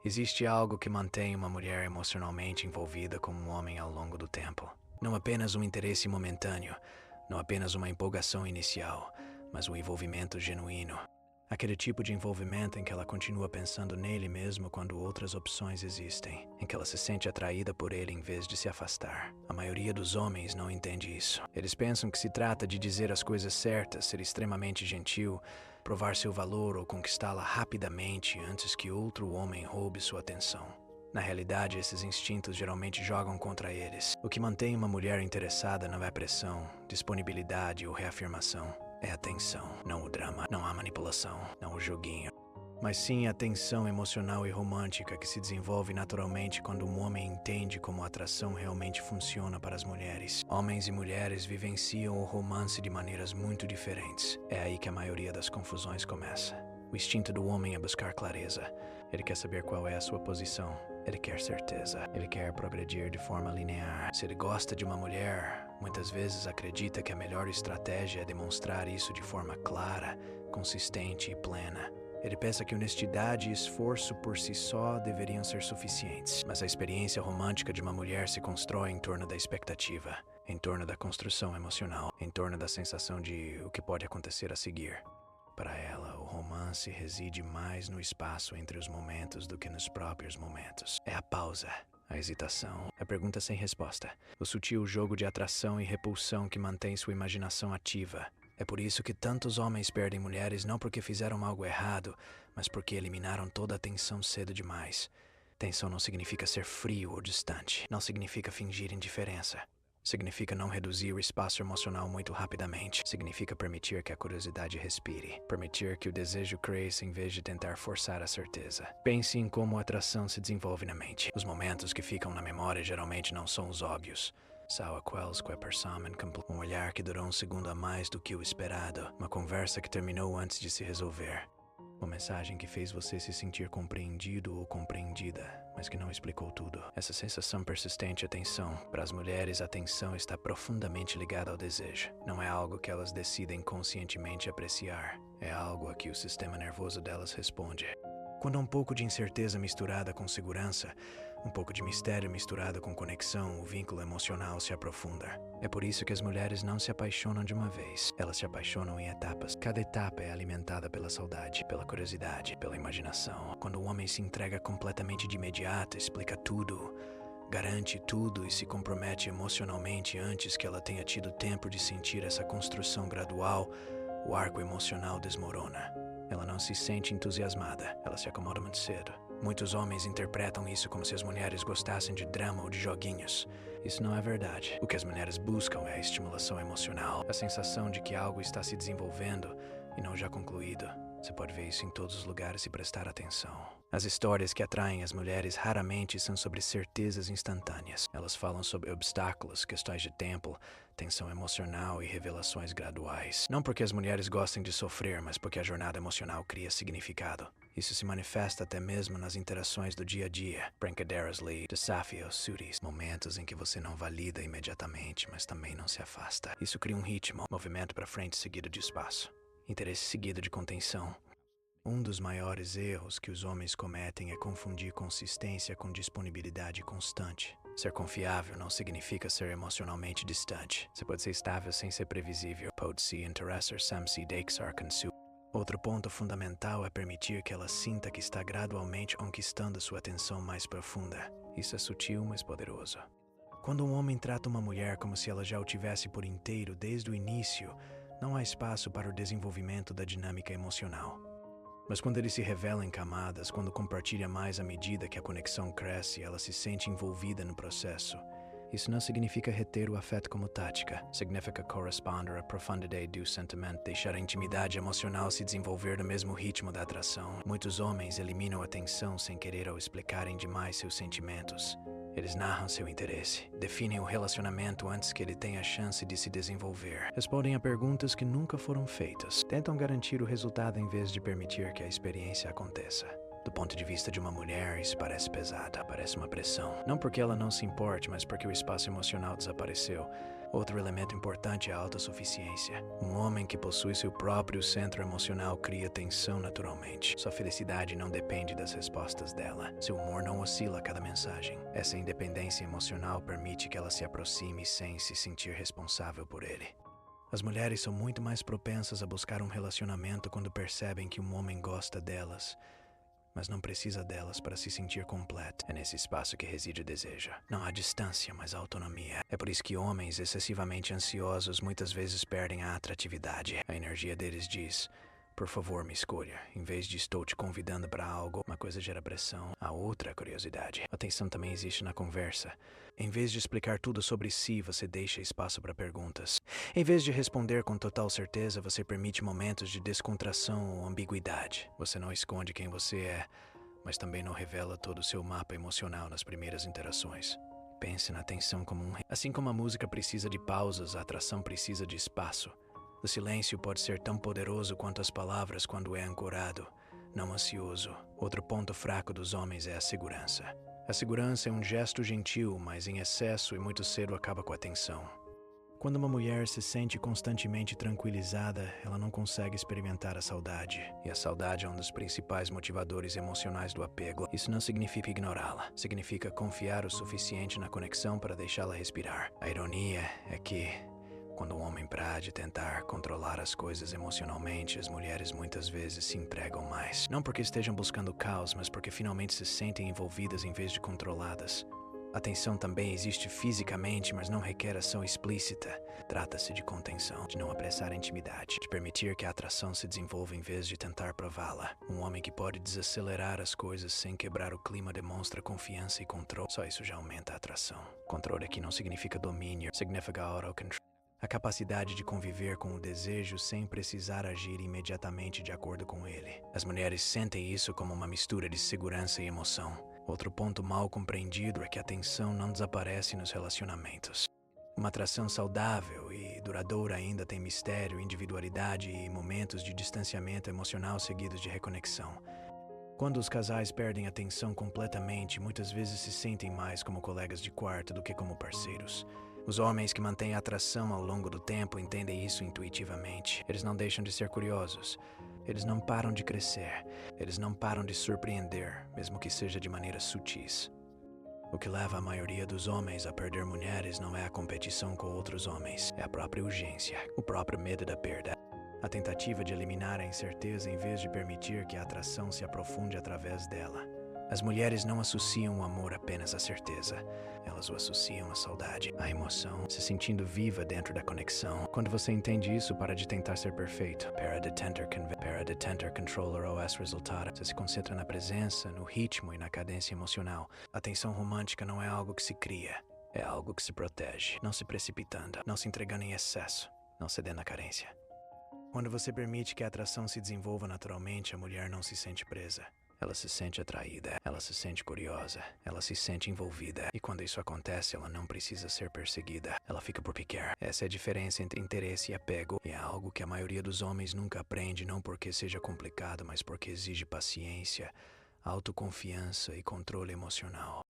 Existe algo que mantém uma mulher emocionalmente envolvida com um homem ao longo do tempo. Não apenas um interesse momentâneo, não apenas uma empolgação inicial, mas um envolvimento genuíno. Aquele tipo de envolvimento em que ela continua pensando nele mesmo quando outras opções existem, em que ela se sente atraída por ele em vez de se afastar. A maioria dos homens não entende isso. Eles pensam que se trata de dizer as coisas certas, ser extremamente gentil, provar seu valor ou conquistá-la rapidamente antes que outro homem roube sua atenção. Na realidade, esses instintos geralmente jogam contra eles. O que mantém uma mulher interessada não é pressão, disponibilidade ou reafirmação. É a tensão, não o drama, não a manipulação, não o joguinho. Mas sim a tensão emocional e romântica que se desenvolve naturalmente quando um homem entende como a atração realmente funciona para as mulheres. Homens e mulheres vivenciam o romance de maneiras muito diferentes. É aí que a maioria das confusões começa. O instinto do homem é buscar clareza. Ele quer saber qual é a sua posição. Ele quer certeza. Ele quer progredir de forma linear. Se ele gosta de uma mulher, muitas vezes acredita que a melhor estratégia é demonstrar isso de forma clara, consistente e plena. Ele pensa que honestidade e esforço por si só deveriam ser suficientes. Mas a experiência romântica de uma mulher se constrói em torno da expectativa, em torno da construção emocional, em torno da sensação de o que pode acontecer a seguir. Para ela, o romance reside mais no espaço entre os momentos do que nos próprios momentos. É a pausa, a hesitação, a pergunta sem resposta, o sutil jogo de atração e repulsão que mantém sua imaginação ativa. É por isso que tantos homens perdem mulheres não porque fizeram algo errado, mas porque eliminaram toda a tensão cedo demais. Tensão não significa ser frio ou distante, não significa fingir indiferença. Significa não reduzir o espaço emocional muito rapidamente. Significa permitir que a curiosidade respire. Permitir que o desejo cresça em vez de tentar forçar a certeza. Pense em como a atração se desenvolve na mente. Os momentos que ficam na memória geralmente não são os óbvios. Sawa quells que persamen um olhar que durou um segundo a mais do que o esperado. Uma conversa que terminou antes de se resolver. Uma mensagem que fez você se sentir compreendido ou compreendida, mas que não explicou tudo. Essa sensação persistente é tensão. Para as mulheres, a tensão está profundamente ligada ao desejo. Não é algo que elas decidem conscientemente apreciar. É algo a que o sistema nervoso delas responde. Quando há um pouco de incerteza misturada com segurança, um pouco de mistério misturado com conexão, o vínculo emocional se aprofunda. É por isso que as mulheres não se apaixonam de uma vez. Elas se apaixonam em etapas. Cada etapa é alimentada pela saudade, pela curiosidade, pela imaginação. Quando o homem se entrega completamente de imediato, explica tudo, garante tudo e se compromete emocionalmente antes que ela tenha tido tempo de sentir essa construção gradual, o arco emocional desmorona. Ela não se sente entusiasmada, ela se acomoda muito cedo. Muitos homens interpretam isso como se as mulheres gostassem de drama ou de joguinhos. Isso não é verdade. O que as mulheres buscam é a estimulação emocional, a sensação de que algo está se desenvolvendo e não já concluído. Você pode ver isso em todos os lugares se prestar atenção. As histórias que atraem as mulheres raramente são sobre certezas instantâneas. Elas falam sobre obstáculos, questões de tempo, tensão emocional e revelações graduais. Não porque as mulheres gostem de sofrer, mas porque a jornada emocional cria significado. Isso se manifesta até mesmo nas interações do dia a dia. Brincadeiras ali, desafios, sutis, momentos em que você não valida imediatamente, mas também não se afasta. Isso cria um ritmo, movimento para frente seguido de espaço. Interesse seguido de contenção. Um dos maiores erros que os homens cometem é confundir consistência com disponibilidade constante. Ser confiável não significa ser emocionalmente distante. Você pode ser estável sem ser previsível. Pode se interesser sem se deixar consumir. Outro ponto fundamental é permitir que ela sinta que está gradualmente conquistando sua atenção mais profunda. Isso é sutil, mas poderoso. Quando um homem trata uma mulher como se ela já o tivesse por inteiro desde o início, não há espaço para o desenvolvimento da dinâmica emocional. Mas quando ele se revela em camadas, quando compartilha mais à medida que a conexão cresce, ela se sente envolvida no processo. Isso não significa reter o afeto como tática. Significa corresponder à profundidade do sentimento, deixar a intimidade emocional se desenvolver no mesmo ritmo da atração. Muitos homens eliminam a tensão sem querer ou explicarem demais seus sentimentos. Eles narram seu interesse, definem o relacionamento antes que ele tenha a chance de se desenvolver. Respondem a perguntas que nunca foram feitas. Tentam garantir o resultado em vez de permitir que a experiência aconteça. Do ponto de vista de uma mulher, isso parece pesado, parece uma pressão. Não porque ela não se importe, mas porque o espaço emocional desapareceu. Outro elemento importante é a autossuficiência. Um homem que possui seu próprio centro emocional cria tensão naturalmente. Sua felicidade não depende das respostas dela. Seu humor não oscila a cada mensagem. Essa independência emocional permite que ela se aproxime sem se sentir responsável por ele. As mulheres são muito mais propensas a buscar um relacionamento quando percebem que um homem gosta delas, mas não precisa delas para se sentir completa. É nesse espaço que reside o desejo. Não há distância, mas há autonomia. É por isso que homens excessivamente ansiosos muitas vezes perdem a atratividade. A energia deles diz: por favor, me escolha. Em vez de estou te convidando para algo, uma coisa gera pressão, a outra curiosidade. A tensão também existe na conversa. Em vez de explicar tudo sobre si, você deixa espaço para perguntas. Em vez de responder com total certeza, você permite momentos de descontração ou ambiguidade. Você não esconde quem você é, mas também não revela todo o seu mapa emocional nas primeiras interações. Pense na tensão como Assim como a música precisa de pausas, a atração precisa de espaço. O silêncio pode ser tão poderoso quanto as palavras quando é ancorado, não ansioso. Outro ponto fraco dos homens é a segurança. A segurança é um gesto gentil, mas em excesso e muito cedo acaba com a tensão. Quando uma mulher se sente constantemente tranquilizada, ela não consegue experimentar a saudade. E a saudade é um dos principais motivadores emocionais do apego. Isso não significa ignorá-la. Significa confiar o suficiente na conexão para deixá-la respirar. A ironia é que, quando um homem para de tentar controlar as coisas emocionalmente, as mulheres muitas vezes se entregam mais. Não porque estejam buscando caos, mas porque finalmente se sentem envolvidas em vez de controladas. A tensão também existe fisicamente, mas não requer ação explícita. Trata-se de contenção, de não apressar a intimidade, de permitir que a atração se desenvolva em vez de tentar prová-la. Um homem que pode desacelerar as coisas sem quebrar o clima demonstra confiança e controle. Só isso já aumenta a atração. Controle aqui não significa domínio, significa autocontrol. A capacidade de conviver com o desejo sem precisar agir imediatamente de acordo com ele. As mulheres sentem isso como uma mistura de segurança e emoção. Outro ponto mal compreendido é que a tensão não desaparece nos relacionamentos. Uma atração saudável e duradoura ainda tem mistério, individualidade e momentos de distanciamento emocional seguidos de reconexão. Quando os casais perdem a tensão completamente, muitas vezes se sentem mais como colegas de quarto do que como parceiros. Os homens que mantêm a atração ao longo do tempo entendem isso intuitivamente. Eles não deixam de ser curiosos. Eles não param de crescer. Eles não param de surpreender, mesmo que seja de maneiras sutis. O que leva a maioria dos homens a perder mulheres não é a competição com outros homens, é a própria urgência, o próprio medo da perda. A tentativa de eliminar a incerteza em vez de permitir que a atração se aprofunde através dela. As mulheres não associam o amor apenas à certeza. Elas o associam à saudade, à emoção, se sentindo viva dentro da conexão. Quando você entende isso, para de tentar ser perfeito. Para-detenter controller OS resultado. Você se concentra na presença, no ritmo e na cadência emocional. A tensão romântica não é algo que se cria. É algo que se protege, não se precipitando, não se entregando em excesso, não cedendo à carência. Quando você permite que a atração se desenvolva naturalmente, a mulher não se sente presa. Ela se sente atraída, ela se sente curiosa, ela se sente envolvida. E quando isso acontece, ela não precisa ser perseguida. Ela fica por piquer. Essa é a diferença entre interesse e apego. E é algo que a maioria dos homens nunca aprende, não porque seja complicado, mas porque exige paciência, autoconfiança e controle emocional.